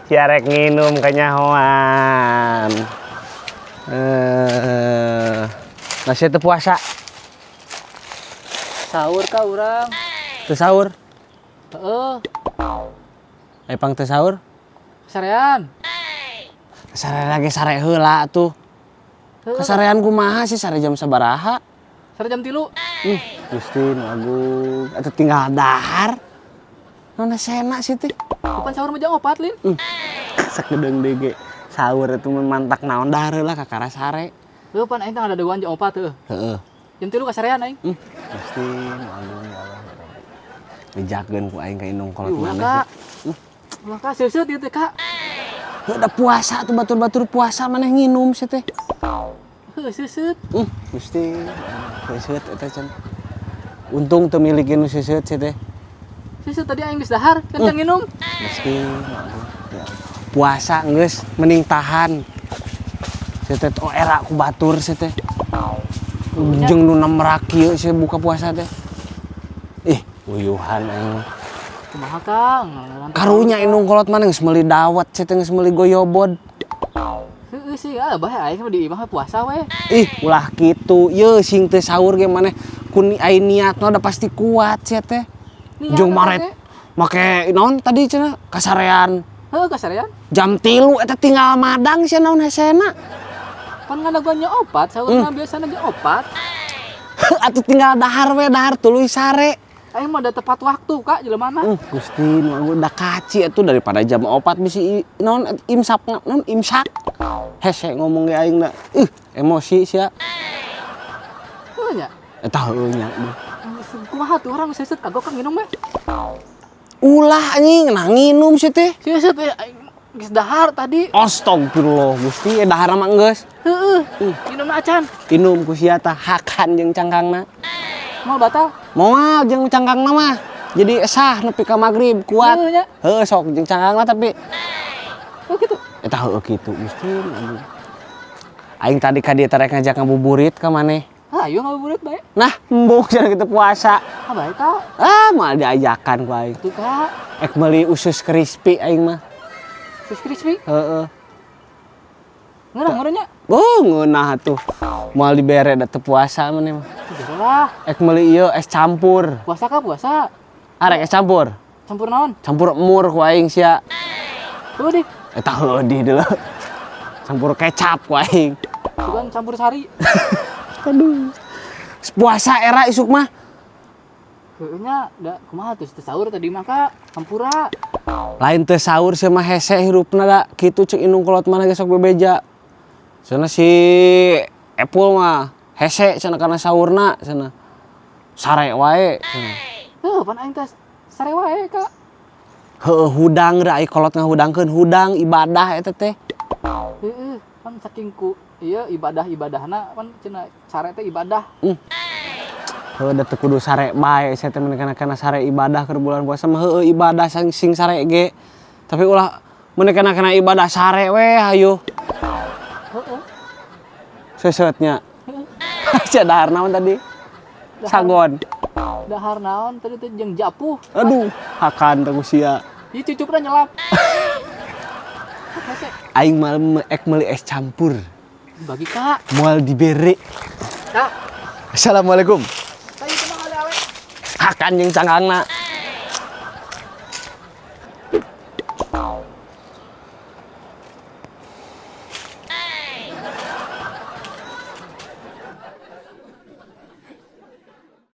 Siarek nginum kanyahoan. Nasi teu puasa. Sahur ka urang. Teu sahur. Heeh. Epang teu sahur. Sarean. Sare lagi sare heula atuh. Kasarean kumaha sih sare jam sabaraha? Sare jam 3. Gusti nu agung atuh tinggal dahar. Nona sena sih teh. Bukan sahur mah jam 4, Lin. Sakedeung deui ge. Sahur atuh mantak naon dahar heula ka kara sare. Heuh pan aing teh ada dewan jam 4 teh. Heeh. Jam 3 kasarean aing. Gusti nu agung ya Allah ya Rabbi. Dijakeun ku aing ka indung kolot Ulah maneh. Kak. Ulah Kak, seuseut ieu teh Kak. Udah puasa tuh batur-batur puasa maneh nginum sih teh. Heuh seuseut. Gusti seuseut eta can. Untung teu miliki nu seuseut sih teh. Seuseut tadi aing geus dahar, kan can nginum. Gusti ya. Puasa geus mending tahan. Sih teh oh era ku batur sih teh. Jeung nu namrak kieu sih buka puasa teh. Ih, uyuhan aing. Kumaha Kang? Karunya indung kolot maneh geus meuli dawet sih teh geus meuli goyobod. Heuh sih, bae aing mah di imah puasa we. Ih, ulah kitu. Ye sing teu sahur ge maneh kun aya niatna udah pasti kuat sia teh. Jeung maret make naon tadi cenah kasarean. Heuh kasarean. Jam 3 eta tinggal madang sia naon hesena. Pan ngadaguannya opat, sahurna biasana ge opat. Atuh tinggal dahar we, dahar tuluy sare. Aing mah ada tepat waktu Kak jelema mah. Gusti nu udah kaci atuh daripada jam 4 bisi naon imsak naon imsak. Hese ngomong ge aing da. Emosi sia. Heuh nya. Eta heueuh nya. Kumaha tuh orang seuseut kagok Kang nginum mah. Ulah anjing nah nginum sih teh. Seuseut we aing geus dahar tadi. Astagfirullah Gusti dahar mah geus. Heueuh. Nginumna acan. Inum ku sia tah hakan jeung cangkangna. Moal batal. Moal jeung cangkangna mah. Jadi sah nepi ka magrib kuat. Heuh nya. Heueuh sok jeung cangkangna tapi Oh gitu. eta heueuh kitu Gusti. Aing tadi ka dieu rek ngajak ngabuburit ka maneh. Ayo ngabuburit bae. Nah, embuk cenah kitu puasa. Bae Kak. Moal diajakan ku aing. Tuh Kak. Ek meuli usus crispy aing mah. Sus crispy. Heeh. Ngeunah nya. Ngeunah atuh. Moal dibere da teu puasa maneh mah. Lah. Ek meuli ieu es campur. Puasa Kak puasa. Arek es campur. Campur naon? Campur emur ku aing sia. Tuh di. Eta heueuh deuleu. Campur kecap ku aing. Bukan campur sari. Aduh. Puasa era isuk mah. Heueuh nya da kumaha tuh sahur tadi mah Kak? Campura. Lain teu sahur sia mah hese hirupna da kitu ceuk indung kolot maneh ge sok bebeja. Cenah si Epul mah hese cenah kana sahurna cenah. Sare wae cenah. Heuh pan aing teh sare wae Kak. Heueuh hudang da ai kolot ngahudangkeun hudang ibadah eta teh. Heueuh pan saking ku ieu ibadah-ibadahna pan cenah sare teh ibadah. Heueuh da teu kudu sare bae saya teh kana sare ibadah keur bulan puasa mah heueuh ibadah sing sare ge. Tapi ulah mun kana ibadah sare we hayu. Heeh. Seuseutnya. Sia dahar naon tadi? Sagon. Dahar naon tadi teh jeung japuh. Aduh, hakan teh ku sia. Ieu cucupna nyelap. Aing mal ek meuli es campur. Bagi Kak. Moal dibere. Kak. Assalamualaikum. Saya cuma ale-ale. Hakan jeung cangkangna.